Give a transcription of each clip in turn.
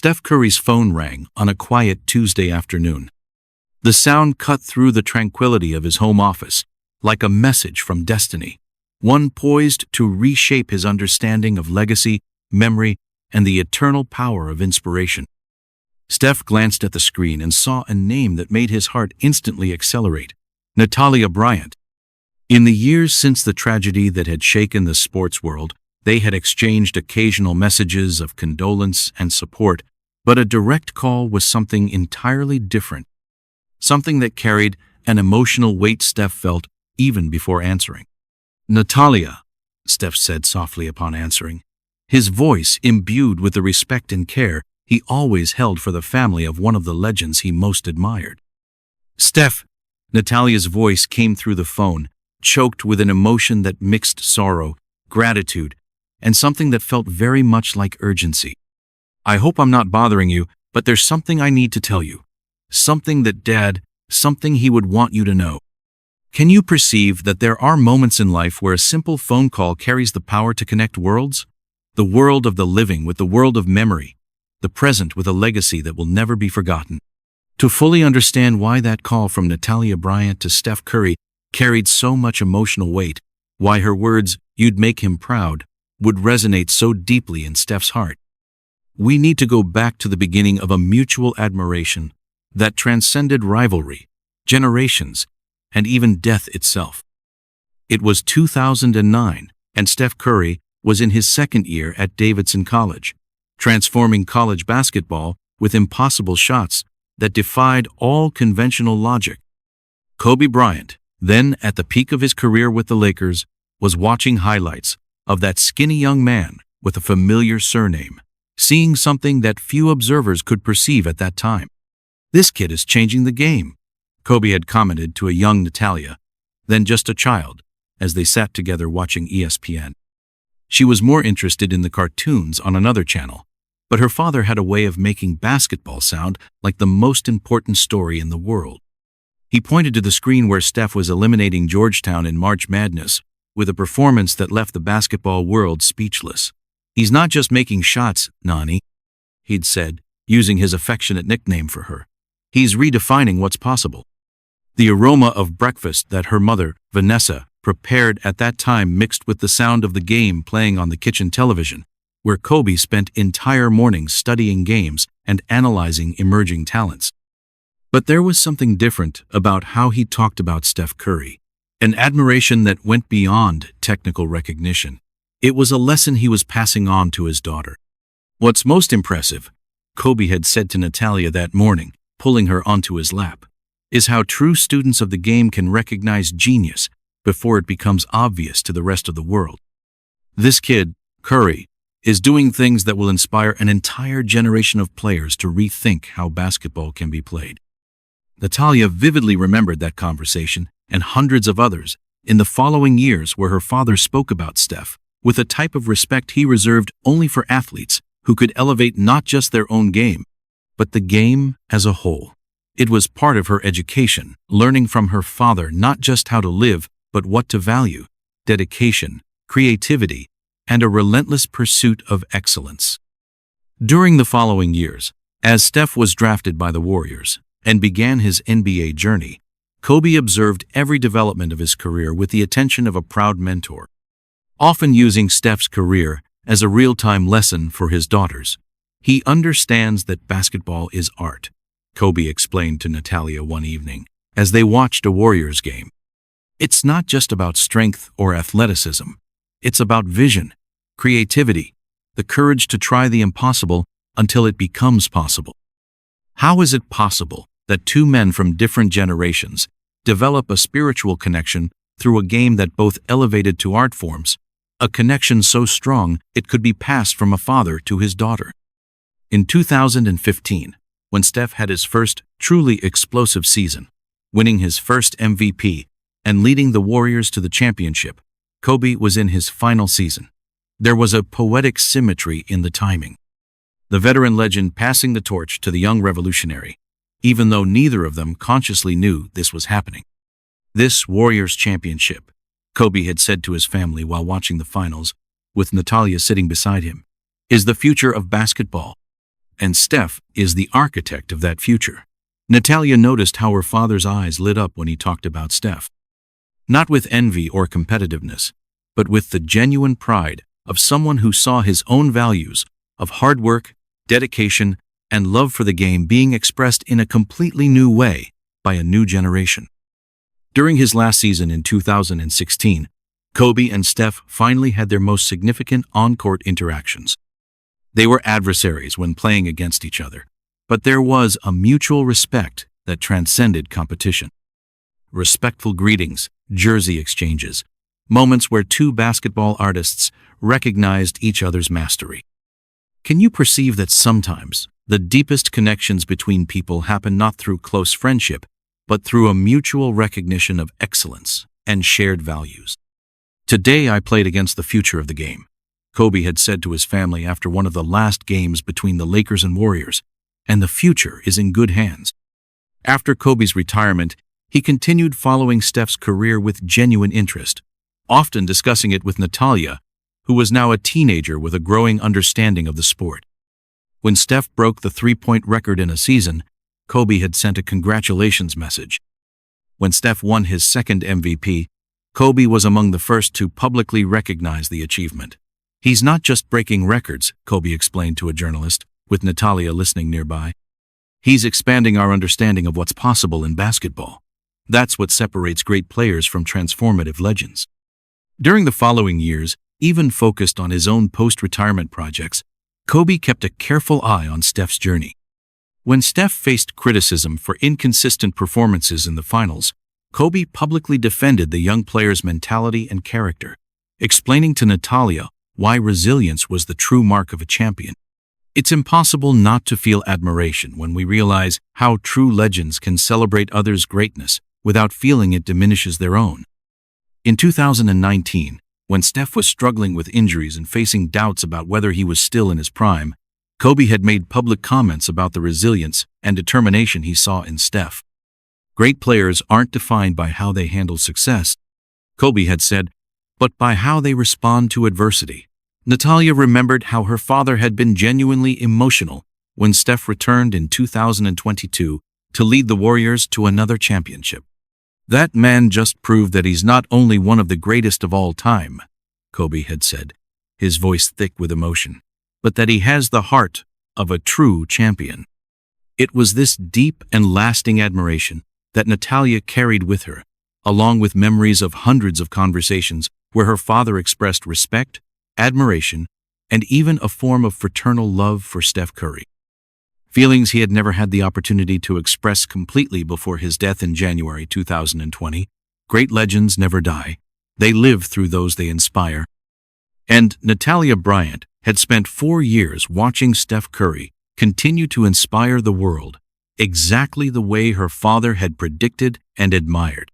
Steph Curry's phone rang on a quiet Tuesday afternoon. The sound cut through the tranquility of his home office, like a message from destiny, one poised to reshape his understanding of legacy, memory, and the eternal power of inspiration. Steph glanced at the screen and saw a name that made his heart instantly accelerate: Natalia Bryant. In the years since the tragedy that had shaken the sports world, they had exchanged occasional messages of condolence and support, but a direct call was something entirely different, something that carried an emotional weight Steph felt even before answering. "Natalia," Steph said softly upon answering, his voice imbued with the respect and care he always held for the family of one of the legends he most admired. "Steph," Natalia's voice came through the phone, choked with an emotion that mixed sorrow, gratitude, and something that felt very much like urgency. "I hope I'm not bothering you, but there's something I need to tell you. Something that something he would want you to know. Can you perceive that there are moments in life where a simple phone call carries the power to connect worlds? The world of the living with the world of memory, the present with a legacy that will never be forgotten." To fully understand why that call from Natalia Bryant to Steph Curry carried so much emotional weight, why her words, "you'd make him proud," would resonate so deeply in Steph's heart, we need to go back to the beginning of a mutual admiration that transcended rivalry, generations, and even death itself. It was 2009, and Steph Curry was in his second year at Davidson College, transforming college basketball with impossible shots that defied all conventional logic. Kobe Bryant, then at the peak of his career with the Lakers, was watching highlights of that skinny young man with a familiar surname, seeing something that few observers could perceive at that time. "This kid is changing the game," Kobe had commented to a young Natalia, then just a child, as they sat together watching ESPN. She was more interested in the cartoons on another channel, but her father had a way of making basketball sound like the most important story in the world. He pointed to the screen where Steph was eliminating Georgetown in March Madness, with a performance that left the basketball world speechless. "He's not just making shots, Nani," he'd said, using his affectionate nickname for her. "He's redefining what's possible." The aroma of breakfast that her mother, Vanessa, prepared at that time mixed with the sound of the game playing on the kitchen television, where Kobe spent entire mornings studying games and analyzing emerging talents. But there was something different about how he talked about Steph Curry, an admiration that went beyond technical recognition. It was a lesson he was passing on to his daughter. "What's most impressive," Kobe had said to Natalia that morning, pulling her onto his lap, "is how true students of the game can recognize genius before it becomes obvious to the rest of the world. This kid, Curry, is doing things that will inspire an entire generation of players to rethink how basketball can be played." Natalia vividly remembered that conversation and hundreds of others in the following years where her father spoke about Steph with a type of respect he reserved only for athletes who could elevate not just their own game, but the game as a whole. It was part of her education, learning from her father not just how to live, but what to value: dedication, creativity, and a relentless pursuit of excellence. During the following years, as Steph was drafted by the Warriors and began his NBA journey, Kobe observed every development of his career with the attention of a proud mentor, often using Steph's career as a real-time lesson for his daughters. "He understands that basketball is art," Kobe explained to Natalia one evening, as they watched a Warriors game. "It's not just about strength or athleticism. It's about vision, creativity, the courage to try the impossible until it becomes possible." How is it possible that two men from different generations develop a spiritual connection through a game that both elevated to art forms, a connection so strong it could be passed from a father to his daughter? In 2015, when Steph had his first truly explosive season, winning his first MVP and leading the Warriors to the championship, Kobe was in his final season. There was a poetic symmetry in the timing. The veteran legend passing the torch to the young revolutionary, even though neither of them consciously knew this was happening. "This Warriors championship," Kobe had said to his family while watching the finals, with Natalia sitting beside him, "is the future of basketball. and Steph is the architect of that future. Natalia noticed how her father's eyes lit up when he talked about Steph. Not with envy or competitiveness, but with the genuine pride of someone who saw his own values of hard work, dedication, and love for the game being expressed in a completely new way by a new generation. During his last season in 2016, Kobe and Steph finally had their most significant on-court interactions. They were adversaries when playing against each other, but there was a mutual respect that transcended competition. Respectful greetings, jersey exchanges, moments where two basketball artists recognized each other's mastery. Can you perceive that sometimes the deepest connections between people happen not through close friendship, but through a mutual recognition of excellence and shared values? "Today I played against the future of the game," Kobe had said to his family after one of the last games between the Lakers and Warriors, "and the future is in good hands." After Kobe's retirement, he continued following Steph's career with genuine interest, often discussing it with Natalia, who was now a teenager with a growing understanding of the sport. When Steph broke the three-point record in a season, Kobe had sent a congratulations message. When Steph won his second MVP, Kobe was among the first to publicly recognize the achievement. "He's not just breaking records," Kobe explained to a journalist, with Natalia listening nearby. "He's expanding our understanding of what's possible in basketball. That's what separates great players from transformative legends." During the following years, even focused on his own post-retirement projects, Kobe kept a careful eye on Steph's journey. When Steph faced criticism for inconsistent performances in the finals, Kobe publicly defended the young player's mentality and character, explaining to Natalia why resilience was the true mark of a champion. It's impossible not to feel admiration when we realize how true legends can celebrate others' greatness without feeling it diminishes their own. In 2019, when Steph was struggling with injuries and facing doubts about whether he was still in his prime, Kobe had made public comments about the resilience and determination he saw in Steph. "Great players aren't defined by how they handle success," Kobe had said, "but by how they respond to adversity." Natalia remembered how her father had been genuinely emotional when Steph returned in 2022 to lead the Warriors to another championship. "That man just proved that he's not only one of the greatest of all time," Kobe had said, his voice thick with emotion, "but that he has the heart of a true champion." It was this deep and lasting admiration that Natalia carried with her, along with memories of hundreds of conversations where her father expressed respect, admiration, and even a form of fraternal love for Steph Curry. Feelings he had never had the opportunity to express completely before his death in January 2020. Great legends never die. They live through those they inspire. And Natalia Bryant had spent 4 years watching Steph Curry continue to inspire the world, exactly the way her father had predicted and admired.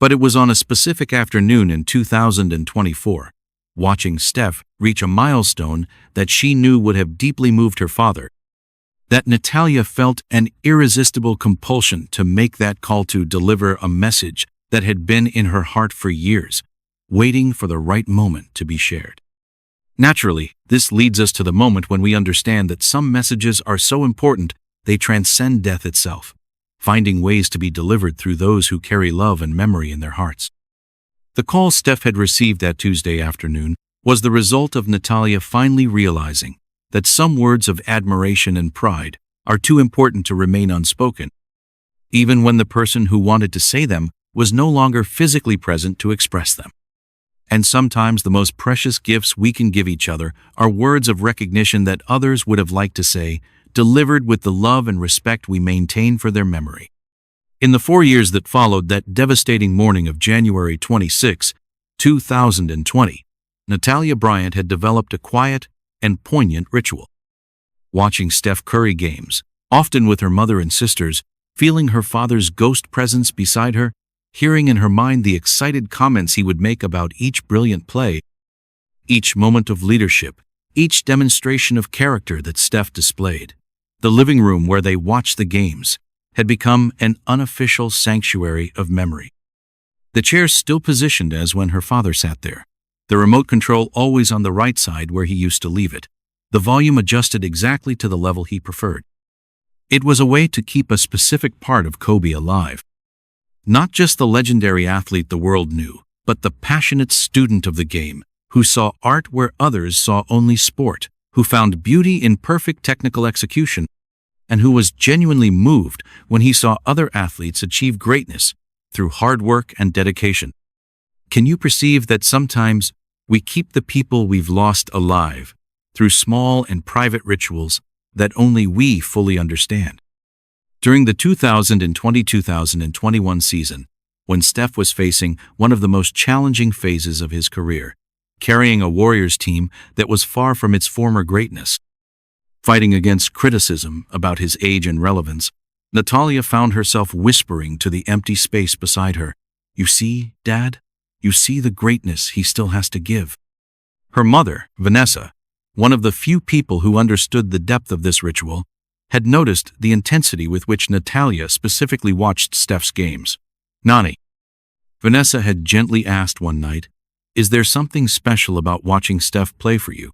But it was on a specific afternoon in 2024, watching Steph reach a milestone that she knew would have deeply moved her father, that Natalia felt an irresistible compulsion to make that call to deliver a message that had been in her heart for years, waiting for the right moment to be shared. Naturally, this leads us to the moment when we understand that some messages are so important they transcend death itself, finding ways to be delivered through those who carry love and memory in their hearts. The call Steph had received that Tuesday afternoon was the result of Natalia finally realizing that some words of admiration and pride are too important to remain unspoken, even when the person who wanted to say them was no longer physically present to express them. And sometimes the most precious gifts we can give each other are words of recognition that others would have liked to say, delivered with the love and respect we maintain for their memory. In the 4 years that followed that devastating morning of January 26, 2020, Natalia Bryant had developed a quiet and poignant ritual. Watching Steph Curry games, often with her mother and sisters, feeling her father's ghost presence beside her, hearing in her mind the excited comments he would make about each brilliant play, each moment of leadership, each demonstration of character that Steph displayed. The living room where they watched the games had become an unofficial sanctuary of memory. The chair still positioned as when her father sat there, the remote control always on the right side where he used to leave it, the volume adjusted exactly to the level he preferred. It was a way to keep a specific part of Kobe alive. Not just the legendary athlete the world knew, but the passionate student of the game, who saw art where others saw only sport, who found beauty in perfect technical execution, and who was genuinely moved when he saw other athletes achieve greatness through hard work and dedication. Can you perceive that sometimes we keep the people we've lost alive through small and private rituals that only we fully understand? During the 2020-2021 season, when Steph was facing one of the most challenging phases of his career, carrying a Warriors team that was far from its former greatness, fighting against criticism about his age and relevance, Natalia found herself whispering to the empty space beside her, "You see, Dad? You see the greatness he still has to give." Her mother, Vanessa, one of the few people who understood the depth of this ritual, had noticed the intensity with which Natalia specifically watched Steph's games. "Nani," Vanessa had gently asked one night, "is there something special about watching Steph play for you?"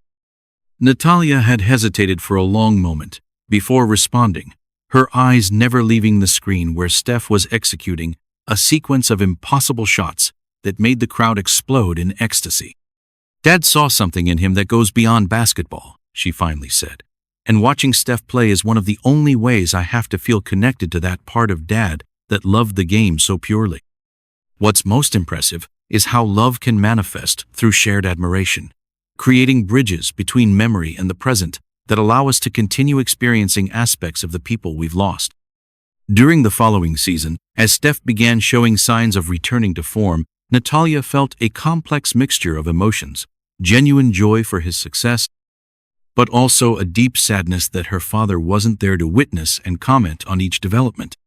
Natalia had hesitated for a long moment before responding, her eyes never leaving the screen where Steph was executing a sequence of impossible shots that made the crowd explode in ecstasy. "Dad saw something in him that goes beyond basketball," she finally said, "and watching Steph play is one of the only ways I have to feel connected to that part of Dad that loved the game so purely." What's most impressive is how love can manifest through shared admiration, creating bridges between memory and the present that allow us to continue experiencing aspects of the people we've lost. During the following season, as Steph began showing signs of returning to form, Natalia felt a complex mixture of emotions, genuine joy for his success, but also a deep sadness that her father wasn't there to witness and comment on each development.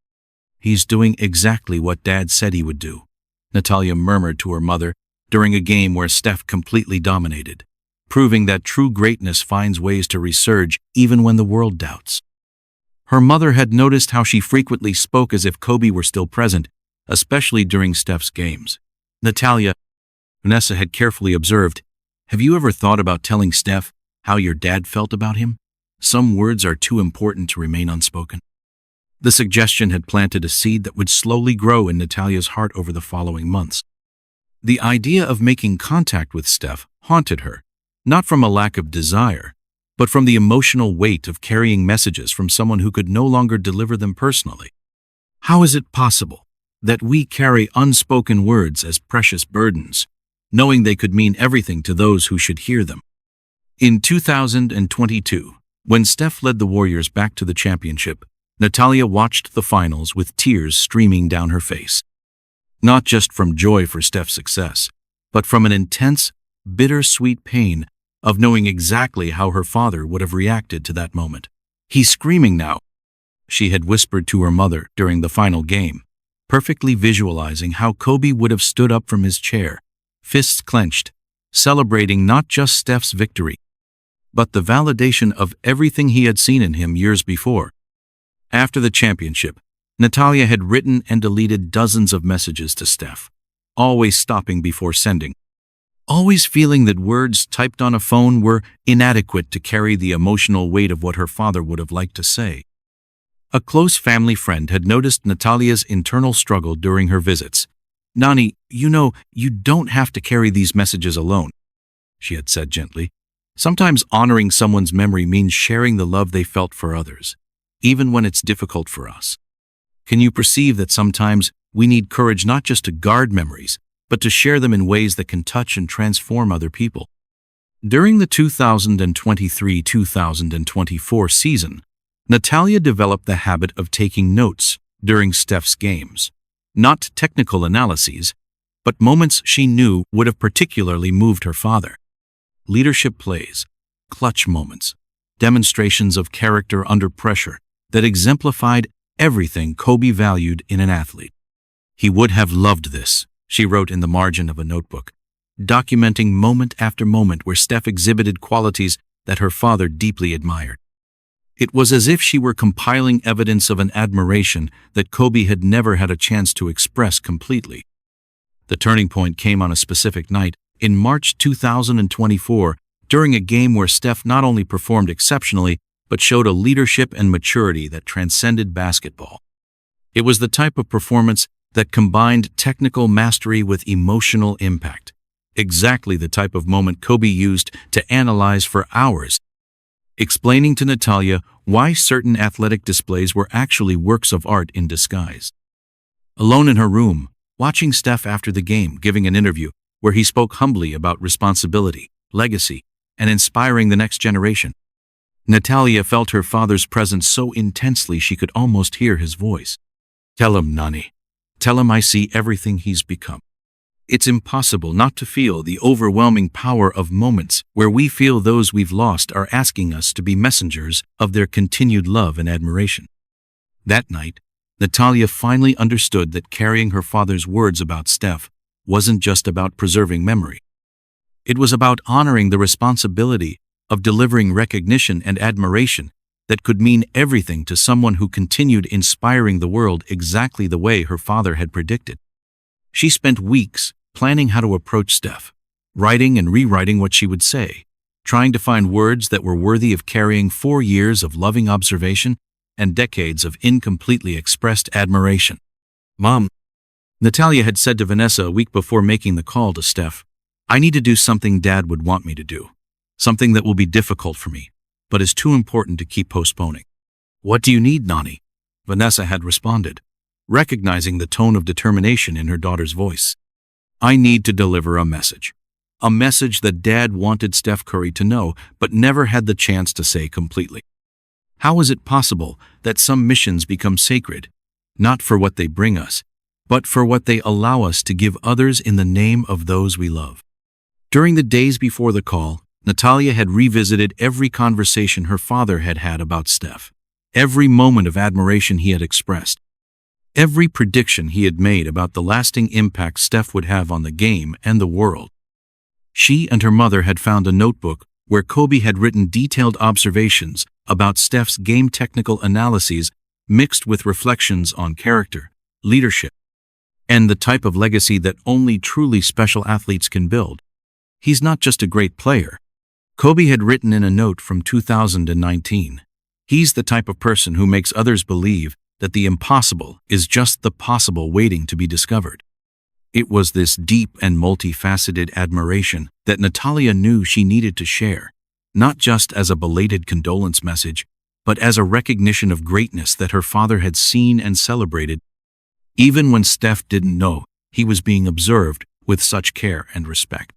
"He's doing exactly what Dad said he would do," Natalia murmured to her mother during a game where Steph completely dominated, proving that true greatness finds ways to resurge even when the world doubts. Her mother had noticed how she frequently spoke as if Kobe were still present, especially during Steph's games. "Natalia," Vanessa had carefully observed, "have you ever thought about telling Steph how your dad felt about him? Some words are too important to remain unspoken." The suggestion had planted a seed that would slowly grow in Natalia's heart over the following months. The idea of making contact with Steph haunted her, not from a lack of desire, but from the emotional weight of carrying messages from someone who could no longer deliver them personally. How is it possible that we carry unspoken words as precious burdens, knowing they could mean everything to those who should hear them? In 2022, when Steph led the Warriors back to the championship, Natalia watched the finals with tears streaming down her face. Not just from joy for Steph's success, but from an intense, bittersweet pain of knowing exactly how her father would have reacted to that moment. "He's screaming now," she had whispered to her mother during the final game, perfectly visualizing how Kobe would have stood up from his chair, fists clenched, celebrating not just Steph's victory, but the validation of everything he had seen in him years before. After the championship, Natalia had written and deleted dozens of messages to Steph, always stopping before sending, always feeling that words typed on a phone were inadequate to carry the emotional weight of what her father would have liked to say. A close family friend had noticed Natalia's internal struggle during her visits. "Nani, you don't have to carry these messages alone," she had said gently. "Sometimes honoring someone's memory means sharing the love they felt for others, even when it's difficult for us. Can you perceive that sometimes we need courage not just to guard memories, but to share them in ways that can touch and transform other people?" During the 2023-2024 season, Natalia developed the habit of taking notes during Steph's games. Not technical analyses, but moments she knew would have particularly moved her father. Leadership plays, clutch moments, demonstrations of character under pressure that exemplified everything Kobe valued in an athlete. "He would have loved this," she wrote in the margin of a notebook, documenting moment after moment where Steph exhibited qualities that her father deeply admired. It was as if she were compiling evidence of an admiration that Kobe had never had a chance to express completely. The turning point came on a specific night in March 2024 during a game where Steph not only performed exceptionally, but showed a leadership and maturity that transcended basketball. It was the type of performance that combined technical mastery with emotional impact. Exactly the type of moment Kobe used to analyze for hours, explaining to Natalia why certain athletic displays were actually works of art in disguise. Alone in her room, watching Steph after the game giving an interview where he spoke humbly about responsibility, legacy, and inspiring the next generation, Natalia felt her father's presence so intensely she could almost hear his voice. "Tell him, Nani. Tell him I see everything he's become." It's impossible not to feel the overwhelming power of moments where we feel those we've lost are asking us to be messengers of their continued love and admiration. That night, Natalia finally understood that carrying her father's words about Steph wasn't just about preserving memory. It was about honoring the responsibility of delivering recognition and admiration that could mean everything to someone who continued inspiring the world exactly the way her father had predicted. She spent weeks planning how to approach Steph, writing and rewriting what she would say, trying to find words that were worthy of carrying 4 years of loving observation and decades of incompletely expressed admiration. "Mom," Natalia had said to Vanessa a week before making the call to Steph, "I need to do something Dad would want me to do, something that will be difficult for me, but is too important to keep postponing." "What do you need, Nani?" Vanessa had responded, recognizing the tone of determination in her daughter's voice. "I need to deliver a message that Dad wanted Steph Curry to know, but never had the chance to say completely. How is it possible that some missions become sacred, not for what they bring us, but for what they allow us to give others in the name of those we love?" During the days before the call, Natalia had revisited every conversation her father had had about Steph, every moment of admiration he had expressed, every prediction he had made about the lasting impact Steph would have on the game and the world. She and her mother had found a notebook where Kobe had written detailed observations about Steph's game technical analyses mixed with reflections on character, leadership, and the type of legacy that only truly special athletes can build. "He's not just a great player," Kobe had written in a note from 2019. "He's the type of person who makes others believe that the impossible is just the possible waiting to be discovered." It was this deep and multifaceted admiration that Natalia knew she needed to share, not just as a belated condolence message, but as a recognition of greatness that her father had seen and celebrated, even when Steph didn't know he was being observed with such care and respect.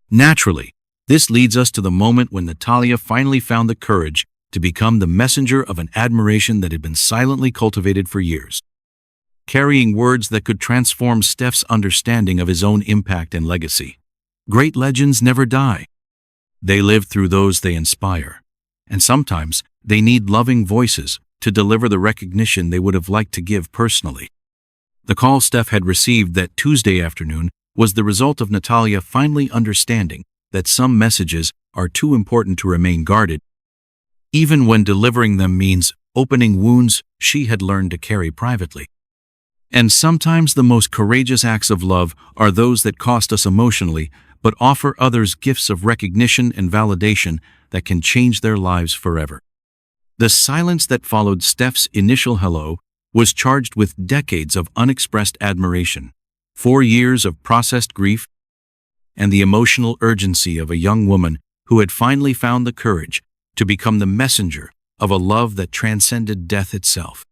Naturally, this leads us to the moment when Natalia finally found the courage to become the messenger of an admiration that had been silently cultivated for years, carrying words that could transform Steph's understanding of his own impact and legacy. Great legends never die. They live through those they inspire, and sometimes they need loving voices to deliver the recognition they would have liked to give personally. The call Steph had received that Tuesday afternoon was the result of Natalia finally understanding that some messages are too important to remain guarded, even when delivering them means opening wounds she had learned to carry privately. And sometimes the most courageous acts of love are those that cost us emotionally, but offer others gifts of recognition and validation that can change their lives forever. The silence that followed Steph's initial hello was charged with decades of unexpressed admiration, 4 years of processed grief, and the emotional urgency of a young woman who had finally found the courage to become the messenger of a love that transcended death itself.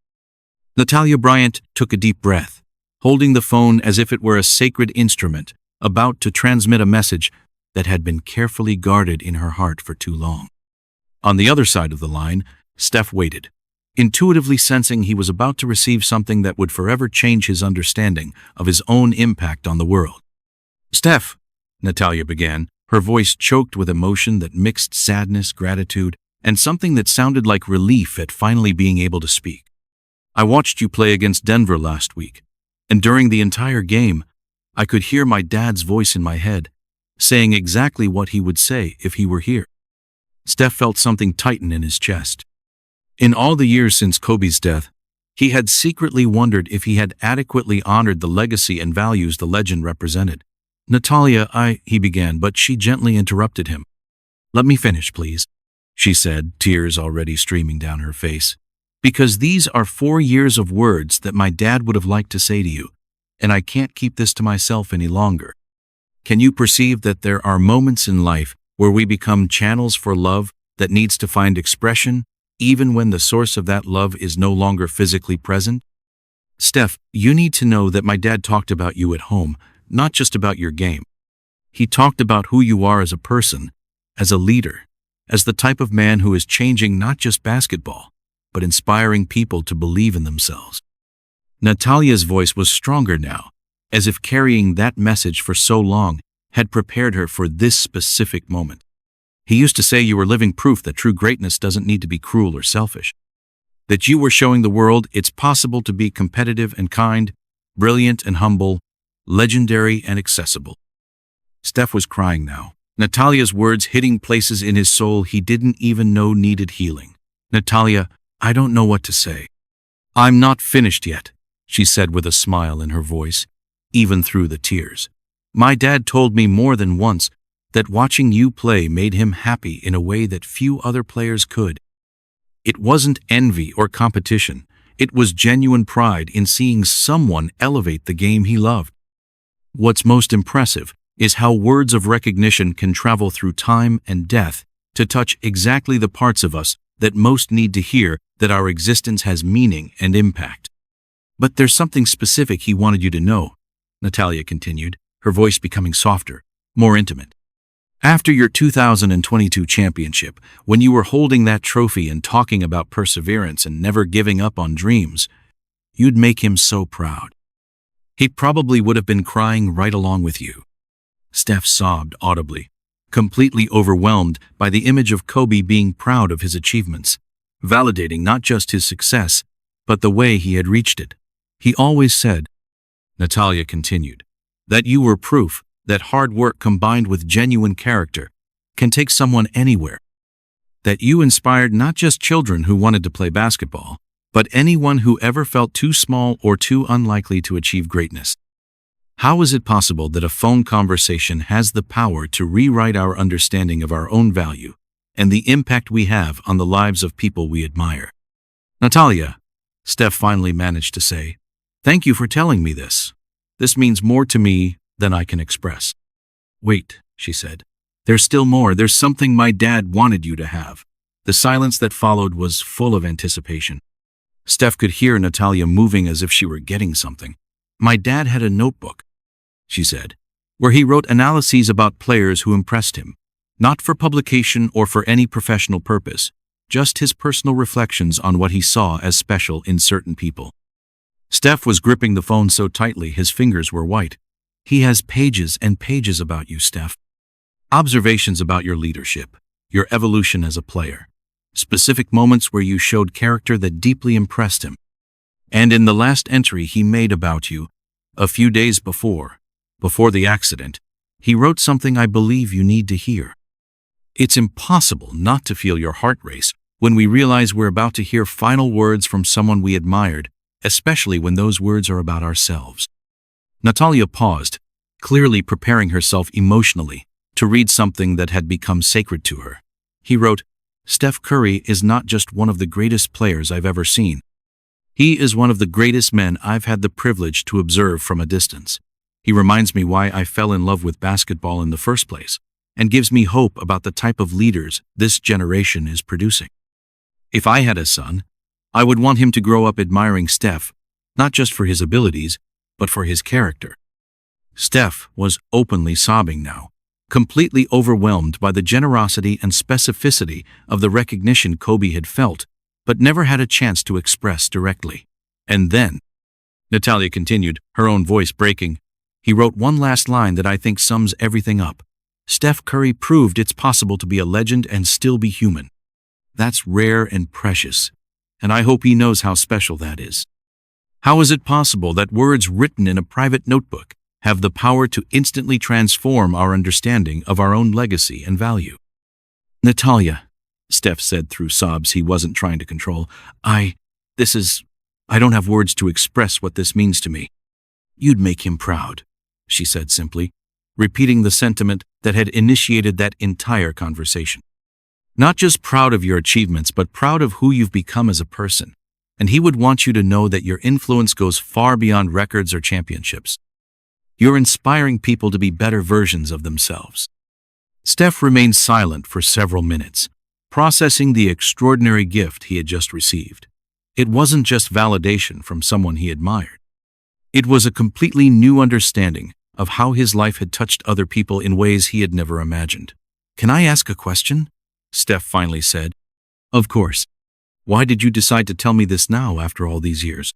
Natalia Bryant took a deep breath, holding the phone as if it were a sacred instrument about to transmit a message that had been carefully guarded in her heart for too long. On the other side of the line, Steph waited, intuitively sensing he was about to receive something that would forever change his understanding of his own impact on the world. "Steph," Natalia began, her voice choked with emotion that mixed sadness, gratitude, and something that sounded like relief at finally being able to speak. "I watched you play against Denver last week, and during the entire game, I could hear my dad's voice in my head, saying exactly what he would say if he were here." Steph felt something tighten in his chest. In all the years since Kobe's death, he had secretly wondered if he had adequately honored the legacy and values the legend represented. "Natalia, he began, but she gently interrupted him. Let me finish, please, she said, tears already streaming down her face. Because these are 4 years of words that my dad would have liked to say to you, and I can't keep this to myself any longer. Can you perceive that there are moments in life where we become channels for love that needs to find expression, even when the source of that love is no longer physically present? Steph, you need to know that my dad talked about you at home, not just about your game. He talked about who you are as a person, as a leader, as the type of man who is changing not just basketball, but inspiring people to believe in themselves. Natalia's voice was stronger now, as if carrying that message for so long had prepared her for this specific moment. He used to say you were living proof that true greatness doesn't need to be cruel or selfish. That you were showing the world it's possible to be competitive and kind, brilliant and humble, legendary and accessible. Steph was crying now, Natalia's words hitting places in his soul he didn't even know needed healing. Natalia, I don't know what to say. I'm not finished yet, she said with a smile in her voice, even through the tears. My dad told me more than once that watching you play made him happy in a way that few other players could. It wasn't envy or competition. It was genuine pride in seeing someone elevate the game he loved. What's most impressive is how words of recognition can travel through time and death to touch exactly the parts of us that most need to hear that our existence has meaning and impact. But there's something specific he wanted you to know, Natalia continued, her voice becoming softer, more intimate. After your 2022 championship, when you were holding that trophy and talking about perseverance and never giving up on dreams, you'd make him so proud. He probably would have been crying right along with you. Steph sobbed audibly, completely overwhelmed by the image of Kobe being proud of his achievements, validating not just his success, but the way he had reached it. He always said, Natalia continued, that you were proof that hard work combined with genuine character can take someone anywhere. That you inspired not just children who wanted to play basketball, but anyone who ever felt too small or too unlikely to achieve greatness. How is it possible that a phone conversation has the power to rewrite our understanding of our own value and the impact we have on the lives of people we admire? Natalia, Steph finally managed to say, thank you for telling me this. This means more to me than I can express. Wait, she said. There's still more. There's something my dad wanted you to have. The silence that followed was full of anticipation. Steph could hear Natalia moving as if she were getting something. My dad had a notebook, she said, where he wrote analyses about players who impressed him, not for publication or for any professional purpose, just his personal reflections on what he saw as special in certain people. Steph was gripping the phone so tightly his fingers were white. He has pages and pages about you, Steph. Observations about your leadership, your evolution as a player, specific moments where you showed character that deeply impressed him. And in the last entry he made about you, a few days before the accident, he wrote something I believe you need to hear. It's impossible not to feel your heart race when we realize we're about to hear final words from someone we admired, especially when those words are about ourselves. Natalia paused, clearly preparing herself emotionally to read something that had become sacred to her. He wrote, Steph Curry is not just one of the greatest players I've ever seen. He is one of the greatest men I've had the privilege to observe from a distance. He reminds me why I fell in love with basketball in the first place, and gives me hope about the type of leaders this generation is producing. If I had a son, I would want him to grow up admiring Steph, not just for his abilities, but for his character. Steph was openly sobbing now, completely overwhelmed by the generosity and specificity of the recognition Kobe had felt, but never had a chance to express directly. And then, Natalia continued, her own voice breaking, he wrote one last line that I think sums everything up. Steph Curry proved it's possible to be a legend and still be human. That's rare and precious, and I hope he knows how special that is. How is it possible that words written in a private notebook have the power to instantly transform our understanding of our own legacy and value? Natalia, Steph said through sobs he wasn't trying to control, I don't have words to express what this means to me. You'd make him proud, she said simply. repeating the sentiment that had initiated that entire conversation. Not just proud of your achievements, but proud of who you've become as a person. And he would want you to know that your influence goes far beyond records or championships. You're inspiring people to be better versions of themselves. Steph remained silent for several minutes, processing the extraordinary gift he had just received. It wasn't just validation from someone he admired. It was a completely new understanding of how his life had touched other people in ways he had never imagined. "Can I ask a question?" Steph finally said. "Of course. Why did you decide to tell me this now after all these years?"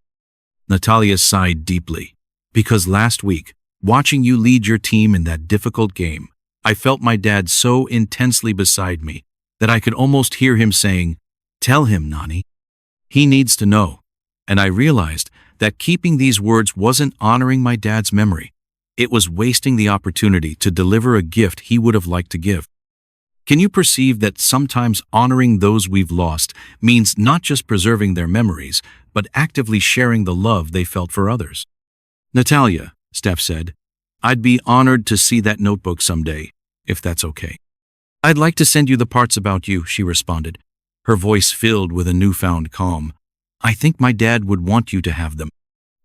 Natalia sighed deeply. "Because last week, watching you lead your team in that difficult game, I felt my dad so intensely beside me that I could almost hear him saying, 'Tell him, Nani. He needs to know.' And I realized that keeping these words wasn't honoring my dad's memory. It was wasting the opportunity to deliver a gift he would have liked to give. Can you perceive that sometimes honoring those we've lost means not just preserving their memories, but actively sharing the love they felt for others?" "Natalia," Steph said, "I'd be honored to see that notebook someday, if that's okay." "I'd like to send you the parts about you," she responded, her voice filled with a newfound calm. "I think my dad would want you to have them."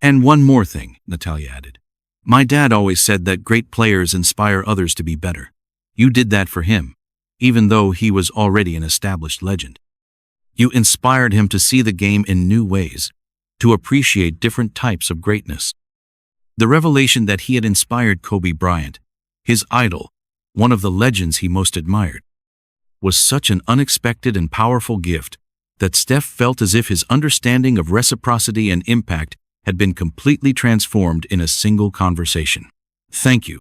"And one more thing," Natalia added. "My dad always said that great players inspire others to be better. You did that for him, even though he was already an established legend. You inspired him to see the game in new ways, to appreciate different types of greatness." The revelation that he had inspired Kobe Bryant, his idol, one of the legends he most admired, was such an unexpected and powerful gift that Steph felt as if his understanding of reciprocity and impact had been completely transformed in a single conversation. "Thank you,"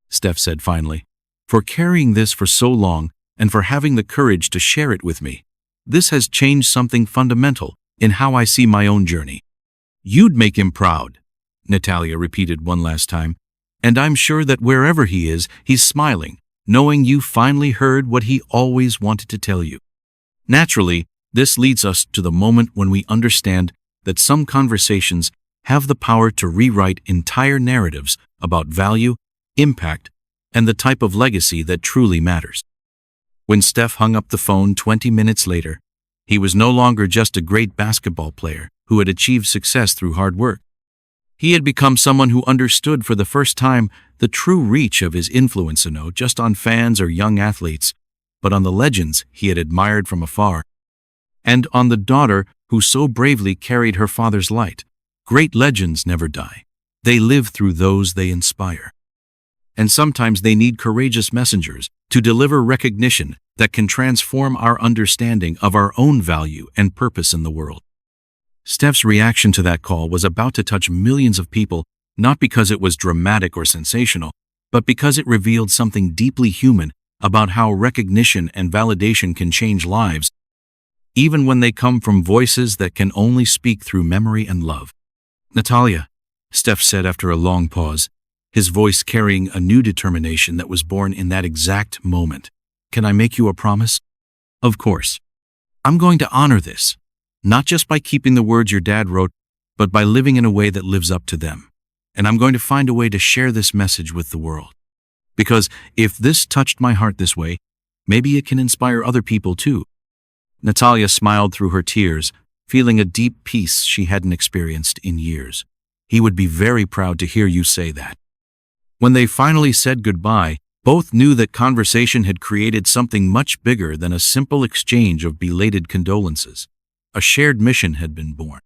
Steph said finally, "for carrying this for so long and for having the courage to share it with me. This has changed something fundamental in how I see my own journey." "You'd make him proud," Natalia repeated one last time, "and I'm sure that wherever he is, he's smiling, knowing you finally heard what he always wanted to tell you." Naturally, this leads us to the moment when we understand that some conversations have the power to rewrite entire narratives about value, impact, and the type of legacy that truly matters. When Steph hung up the phone 20 minutes later, he was no longer just a great basketball player who had achieved success through hard work. He had become someone who understood for the first time the true reach of his influence, not just on fans or young athletes, but on the legends he had admired from afar, and on the daughter who so bravely carried her father's light. Great legends never die. They live through those they inspire. And sometimes they need courageous messengers to deliver recognition that can transform our understanding of our own value and purpose in the world. Steph's reaction to that call was about to touch millions of people, not because it was dramatic or sensational, but because it revealed something deeply human about how recognition and validation can change lives, even when they come from voices that can only speak through memory and love. "Natalia," Steph said after a long pause, his voice carrying a new determination that was born in that exact moment. "Can I make you a promise?" "Of course. I'm going to honor this, not just by keeping the words your dad wrote, but by living in a way that lives up to them. And I'm going to find a way to share this message with the world. Because if this touched my heart this way, maybe it can inspire other people too." Natalia smiled through her tears, feeling a deep peace she hadn't experienced in years. "He would be very proud to hear you say that." When they finally said goodbye, both knew that conversation had created something much bigger than a simple exchange of belated condolences. A shared mission had been born.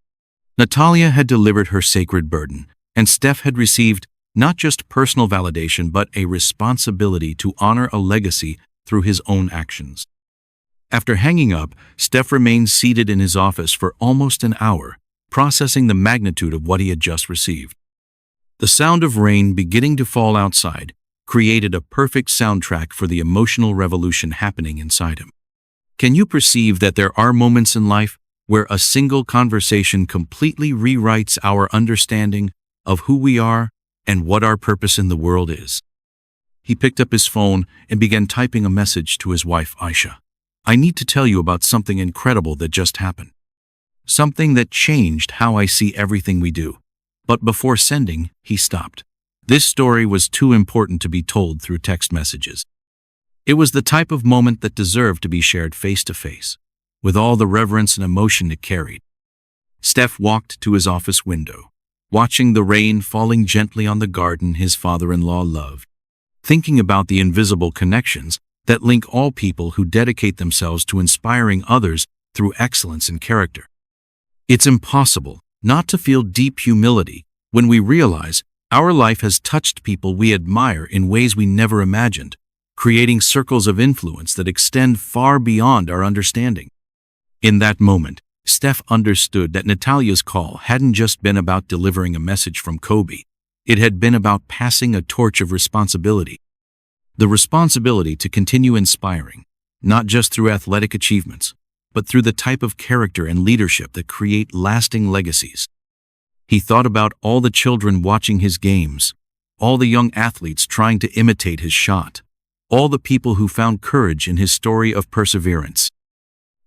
Natalia had delivered her sacred burden, and Steph had received not just personal validation but a responsibility to honor a legacy through his own actions. After hanging up, Steph remained seated in his office for almost an hour, processing the magnitude of what he had just received. The sound of rain beginning to fall outside created a perfect soundtrack for the emotional revolution happening inside him. Can you perceive that there are moments in life where a single conversation completely rewrites our understanding of who we are and what our purpose in the world is? He picked up his phone and began typing a message to his wife, Aisha. "I need to tell you about something incredible that just happened. Something that changed how I see everything we do." But before sending, he stopped. This story was too important to be told through text messages. It was the type of moment that deserved to be shared face to face, with all the reverence and emotion it carried. Steph walked to his office window, watching the rain falling gently on the garden his father-in-law loved, thinking about the invisible connections that link all people who dedicate themselves to inspiring others through excellence in character. It's impossible not to feel deep humility when we realize our life has touched people we admire in ways we never imagined, creating circles of influence that extend far beyond our understanding. In that moment, Steph understood that Natalia's call hadn't just been about delivering a message from Kobe. It had been about passing a torch of responsibility. The responsibility to continue inspiring, not just through athletic achievements, but through the type of character and leadership that create lasting legacies. He thought about all the children watching his games, all the young athletes trying to imitate his shot, all the people who found courage in his story of perseverance.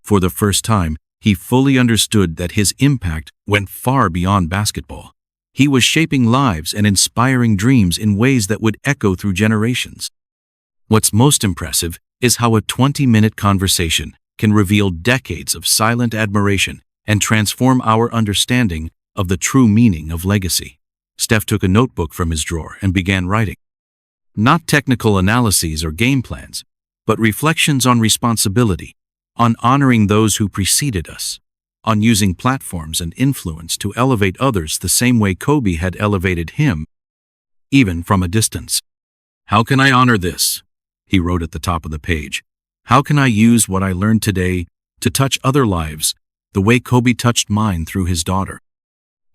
For the first time, he fully understood that his impact went far beyond basketball. He was shaping lives and inspiring dreams in ways that would echo through generations. What's most impressive is how a 20-minute conversation can reveal decades of silent admiration and transform our understanding of the true meaning of legacy. Steph took a notebook from his drawer and began writing. Not technical analyses or game plans, but reflections on responsibility, on honoring those who preceded us, on using platforms and influence to elevate others the same way Kobe had elevated him, even from a distance. "How can I honor this?" he wrote at the top of the page. "How can I use what I learned today to touch other lives the way Kobe touched mine through his daughter?"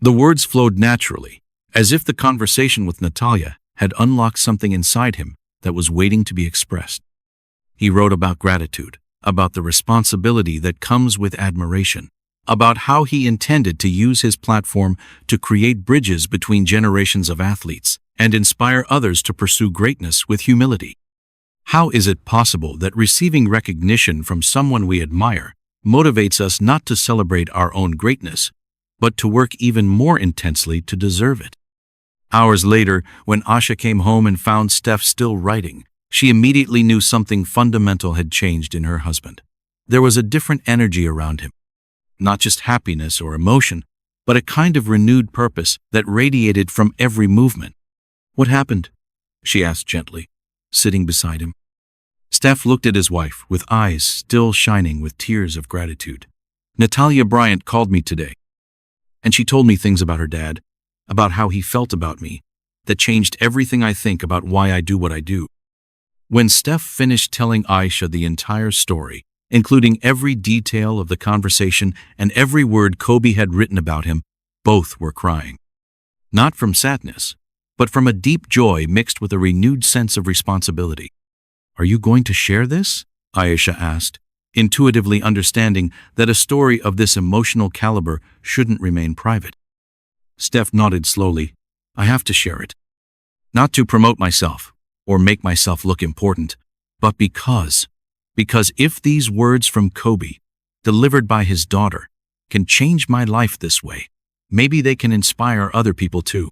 The words flowed naturally, as if the conversation with Natalia had unlocked something inside him that was waiting to be expressed. He wrote about gratitude, about the responsibility that comes with admiration, about how he intended to use his platform to create bridges between generations of athletes and inspire others to pursue greatness with humility. How is it possible that receiving recognition from someone we admire motivates us not to celebrate our own greatness, but to work even more intensely to deserve it? Hours later, when Asha came home and found Steph still writing, she immediately knew something fundamental had changed in her husband. There was a different energy around him. Not just happiness or emotion, but a kind of renewed purpose that radiated from every movement. "What happened?" she asked gently, sitting beside him. Steph looked at his wife with eyes still shining with tears of gratitude. "Natalia Bryant called me today, and she told me things about her dad, about how he felt about me, that changed everything I think about why I do what I do." When Steph finished telling Aisha the entire story, including every detail of the conversation and every word Kobe had written about him, both were crying. Not from sadness, but from a deep joy mixed with a renewed sense of responsibility. "Are you going to share this?" Aisha asked, intuitively understanding that a story of this emotional caliber shouldn't remain private. Steph nodded slowly. "I have to share it. Not to promote myself or make myself look important, but because if these words from Kobe, delivered by his daughter, can change my life this way, maybe they can inspire other people too.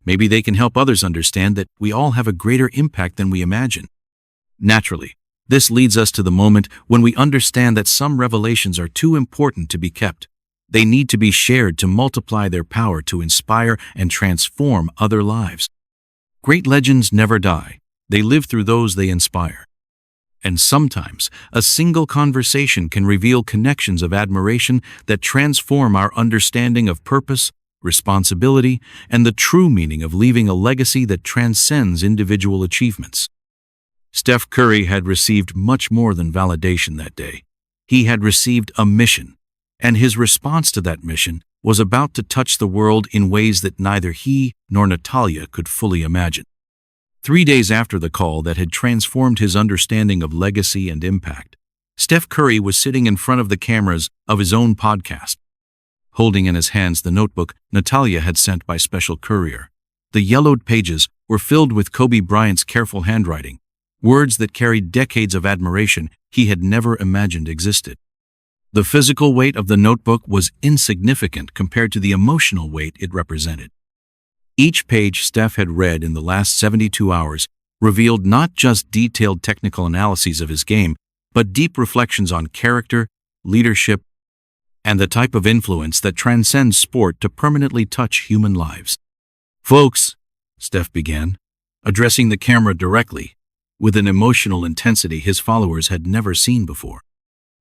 Maybe they can help others understand that we all have a greater impact than we imagine." Naturally, this leads us to the moment when we understand that some revelations are too important to be kept. They need to be shared to multiply their power to inspire and transform other lives. Great legends never die. They live through those they inspire. And sometimes, a single conversation can reveal connections of admiration that transform our understanding of purpose, responsibility, and the true meaning of leaving a legacy that transcends individual achievements. Steph Curry had received much more than validation that day. He had received a mission, and his response to that mission was about to touch the world in ways that neither he nor Natalia could fully imagine. 3 days after the call that had transformed his understanding of legacy and impact, Steph Curry was sitting in front of the cameras of his own podcast, holding in his hands the notebook Natalia had sent by special courier. The yellowed pages were filled with Kobe Bryant's careful handwriting, words that carried decades of admiration he had never imagined existed. The physical weight of the notebook was insignificant compared to the emotional weight it represented. Each page Steph had read in the last 72 hours revealed not just detailed technical analyses of his game, but deep reflections on character, leadership, and the type of influence that transcends sport to permanently touch human lives. "Folks," Steph began, addressing the camera directly, with an emotional intensity his followers had never seen before.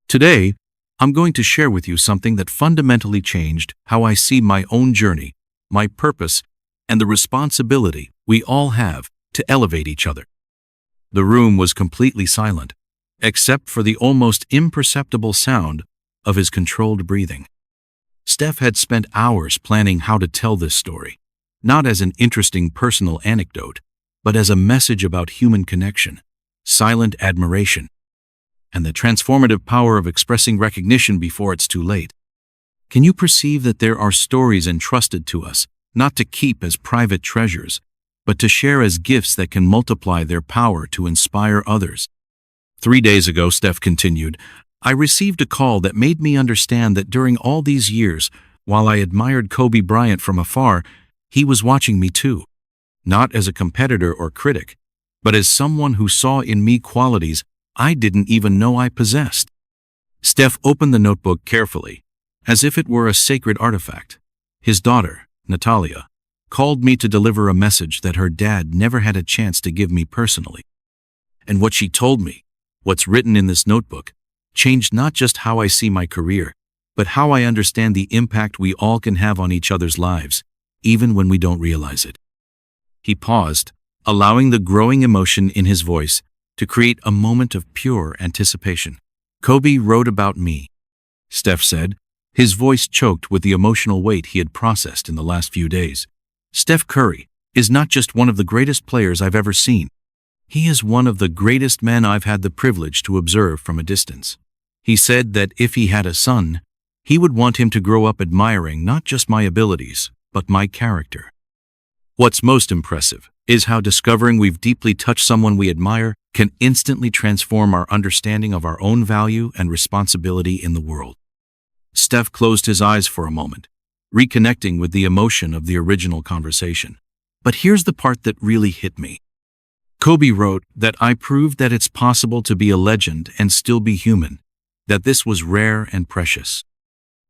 "Today, I'm going to share with you something that fundamentally changed how I see my own journey, my purpose, and the responsibility we all have to elevate each other." The room was completely silent, except for the almost imperceptible sound of his controlled breathing. Steph had spent hours planning how to tell this story, not as an interesting personal anecdote, but as a message about human connection, silent admiration, and the transformative power of expressing recognition before it's too late. Can you perceive that there are stories entrusted to us, not to keep as private treasures, but to share as gifts that can multiply their power to inspire others? 3 days ago, Steph continued, I received a call that made me understand that during all these years, while I admired Kobe Bryant from afar, he was watching me too. Not as a competitor or critic, but as someone who saw in me qualities I didn't even know I possessed. Steph opened the notebook carefully, as if it were a sacred artifact. His daughter, Natalia, called me to deliver a message that her dad never had a chance to give me personally. And what she told me, what's written in this notebook, changed not just how I see my career, but how I understand the impact we all can have on each other's lives, even when we don't realize it. He paused, allowing the growing emotion in his voice to create a moment of pure anticipation. Kobe wrote about me, Steph said, his voice choked with the emotional weight he had processed in the last few days. Steph Curry is not just one of the greatest players I've ever seen. He is one of the greatest men I've had the privilege to observe from a distance. He said that if he had a son, he would want him to grow up admiring not just my abilities, but my character. What's most impressive is how discovering we've deeply touched someone we admire can instantly transform our understanding of our own value and responsibility in the world. Steph closed his eyes for a moment, reconnecting with the emotion of the original conversation. But here's the part that really hit me. Kobe wrote that I proved that it's possible to be a legend and still be human, that this was rare and precious.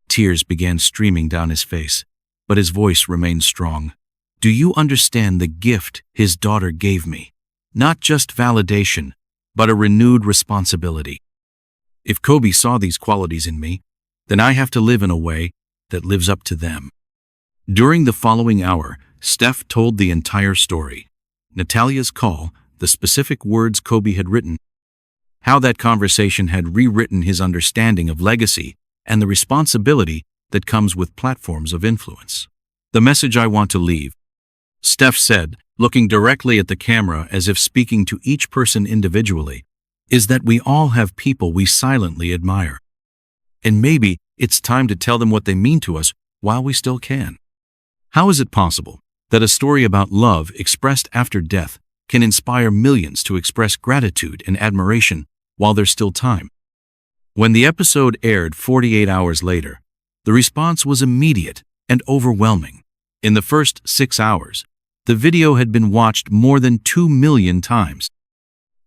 Tears began streaming down his face, but his voice remained strong. Do you understand the gift his daughter gave me? Not just validation, but a renewed responsibility. If Kobe saw these qualities in me, then I have to live in a way that lives up to them. During the following hour, Steph told the entire story. Natalia's call, the specific words Kobe had written, how that conversation had rewritten his understanding of legacy and the responsibility that comes with platforms of influence. The message I want to leave, Steph said, looking directly at the camera as if speaking to each person individually, is that we all have people we silently admire. And maybe it's time to tell them what they mean to us while we still can. How is it possible that a story about love expressed after death can inspire millions to express gratitude and admiration while there's still time? When the episode aired 48 hours later, the response was immediate and overwhelming. In the first 6 hours, the video had been watched more than 2 million times.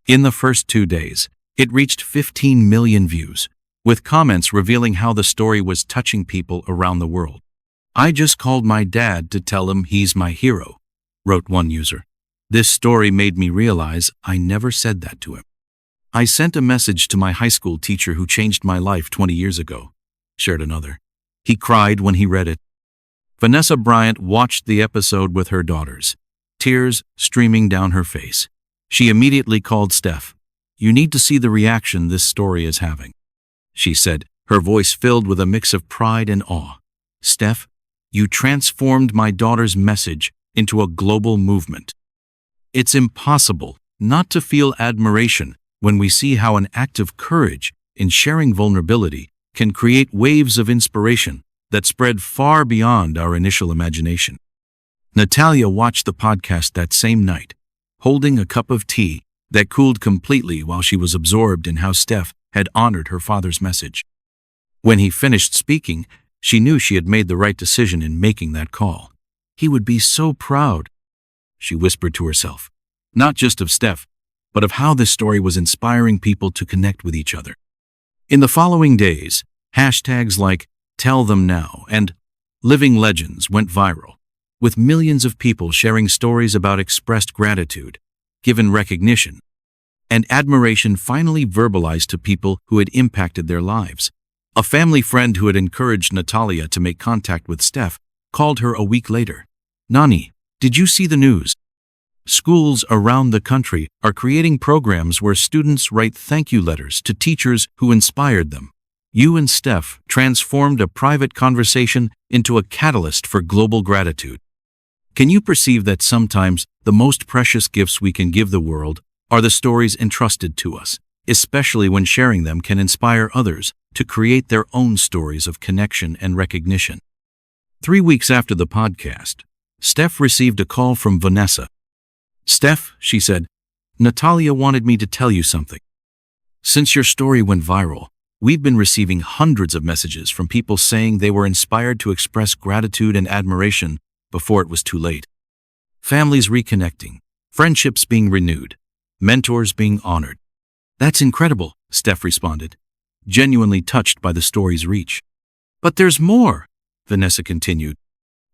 In the first 2 days, it reached 15 million views, with comments revealing how the story was touching people around the world. I just called my dad to tell him he's my hero, wrote one user. This story made me realize I never said that to him. I sent a message to my high school teacher who changed my life 20 years ago, shared another. He cried when he read it. Vanessa Bryant watched the episode with her daughters, tears streaming down her face. She immediately called Steph. You need to see the reaction this story is having, she said, her voice filled with a mix of pride and awe. Steph, you transformed my daughter's message into a global movement. It's impossible not to feel admiration when we see how an act of courage in sharing vulnerability can create waves of inspiration that spread far beyond our initial imagination. Natalia watched the podcast that same night, holding a cup of tea that cooled completely while she was absorbed in how Steph had honored her father's message. When he finished speaking, she knew she had made the right decision in making that call. He would be so proud, she whispered to herself. Not just of Steph, but of how this story was inspiring people to connect with each other. In the following days, hashtags like Tell Them Now and Living Legends went viral, with millions of people sharing stories about expressed gratitude, given recognition, and admiration finally verbalized to people who had impacted their lives. A family friend who had encouraged Natalia to make contact with Steph called her a week later. "Nani, did you see the news? Schools around the country are creating programs where students write thank you letters to teachers who inspired them. You and Steph transformed a private conversation into a catalyst for global gratitude." Can you perceive that sometimes the most precious gifts we can give the world are the stories entrusted to us, especially when sharing them can inspire others to create their own stories of connection and recognition? 3 weeks after the podcast, Steph received a call from Vanessa. "Steph," she said, "Natalia wanted me to tell you something. Since your story went viral, we've been receiving hundreds of messages from people saying they were inspired to express gratitude and admiration before it was too late. Families reconnecting, friendships being renewed, mentors being honored." "That's incredible," Steph responded, genuinely touched by the story's reach. "But there's more," Vanessa continued.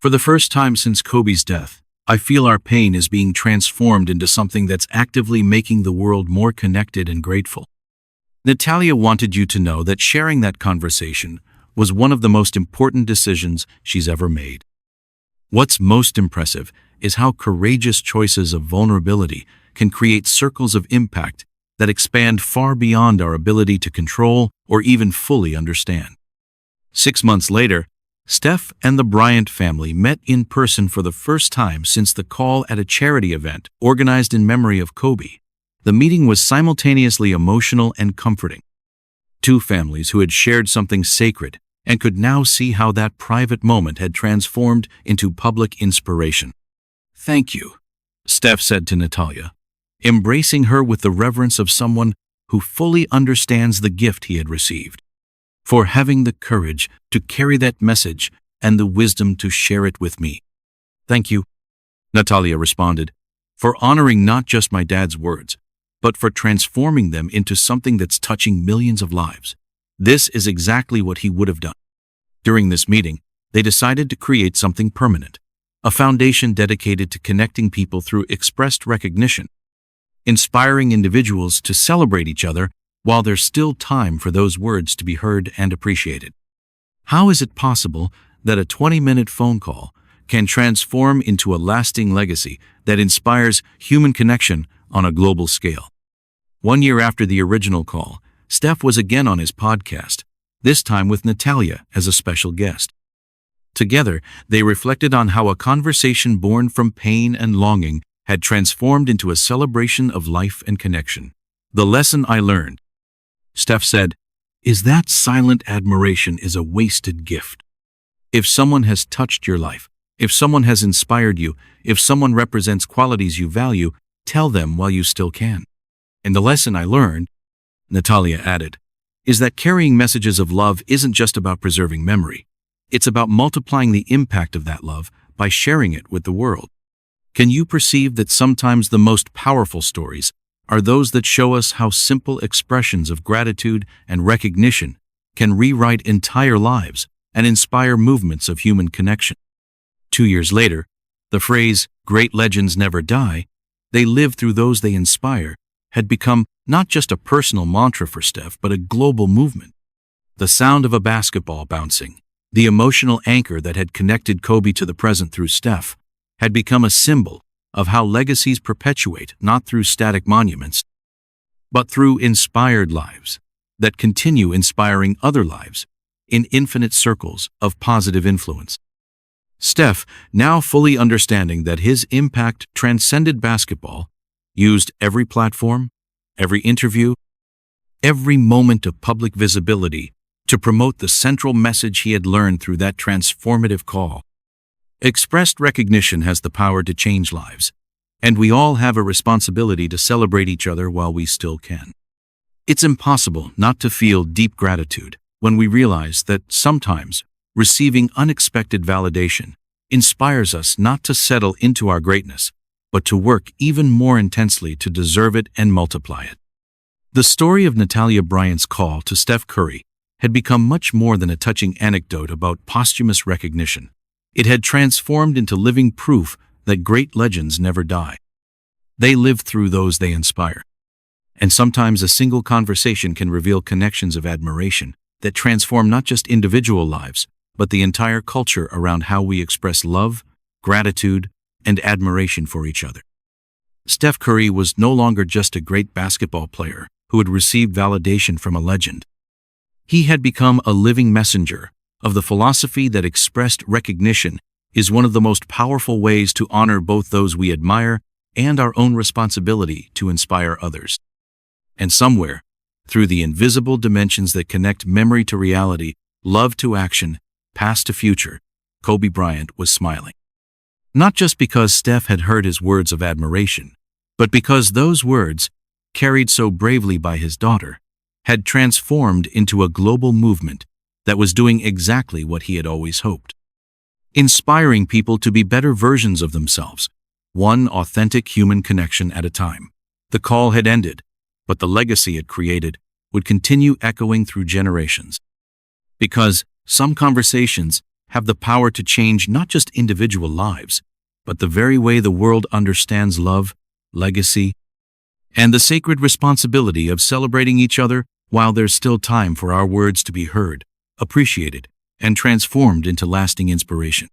"For the first time since Kobe's death, I feel our pain is being transformed into something that's actively making the world more connected and grateful. Natalia wanted you to know that sharing that conversation was one of the most important decisions she's ever made. What's most impressive is how courageous choices of vulnerability can create circles of impact that expand far beyond our ability to control or even fully understand." 6 months later, Steph and the Bryant family met in person for the first time since the call at a charity event organized in memory of Kobe. The meeting was simultaneously emotional and comforting. Two families who had shared something sacred and could now see how that private moment had transformed into public inspiration. "Thank you," Steph said to Natalia, embracing her with the reverence of someone who fully understands the gift he had received, "for having the courage to carry that message and the wisdom to share it with me." "Thank you," Natalia responded, "for honoring not just my dad's words, but for transforming them into something that's touching millions of lives. This is exactly what he would have done." During this meeting, they decided to create something permanent, a foundation dedicated to connecting people through expressed recognition, inspiring individuals to celebrate each other while there's still time for those words to be heard and appreciated. How is it possible that a 20-minute phone call can transform into a lasting legacy that inspires human connection on a global scale? 1 year after the original call, Steph was again on his podcast, this time with Natalia as a special guest. Together, they reflected on how a conversation born from pain and longing had transformed into a celebration of life and connection. "The lesson I learned," Steph said, "is that silent admiration is a wasted gift. If someone has touched your life, if someone has inspired you, if someone represents qualities you value, tell them while you still can. And the lesson I learned," Natalia added, "is that carrying messages of love isn't just about preserving memory. It's about multiplying the impact of that love by sharing it with the world." Can you perceive that sometimes the most powerful stories are those that show us how simple expressions of gratitude and recognition can rewrite entire lives and inspire movements of human connection? 2 years later, the phrase, "Great legends never die, they live through those they inspire," had become not just a personal mantra for Steph, but a global movement. The sound of a basketball bouncing, the emotional anchor that had connected Kobe to the present through Steph, had become a symbol of how legacies perpetuate not through static monuments, but through inspired lives that continue inspiring other lives in infinite circles of positive influence. Steph, now fully understanding that his impact transcended basketball, used every platform, every interview, every moment of public visibility to promote the central message he had learned through that transformative call. Expressed recognition has the power to change lives, and we all have a responsibility to celebrate each other while we still can. It's impossible not to feel deep gratitude when we realize that sometimes receiving unexpected validation inspires us not to settle into our greatness, but to work even more intensely to deserve it and multiply it. The story of Natalia Bryant's call to Steph Curry had become much more than a touching anecdote about posthumous recognition. It had transformed into living proof that great legends never die. They live through those they inspire. And sometimes a single conversation can reveal connections of admiration that transform not just individual lives, but the entire culture around how we express love, gratitude, and admiration for each other. Steph Curry was no longer just a great basketball player who had received validation from a legend. He had become a living messenger of the philosophy that expressed recognition is one of the most powerful ways to honor both those we admire and our own responsibility to inspire others. And somewhere, through the invisible dimensions that connect memory to reality, love to action, past to future, Kobe Bryant was smiling. Not just because Steph had heard his words of admiration, but because those words, carried so bravely by his daughter, had transformed into a global movement that was doing exactly what he had always hoped. Inspiring people to be better versions of themselves, one authentic human connection at a time. The call had ended, but the legacy it created would continue echoing through generations. Because some conversations have the power to change not just individual lives, but the very way the world understands love, legacy, and the sacred responsibility of celebrating each other while there's still time for our words to be heard, appreciated, and transformed into lasting inspiration.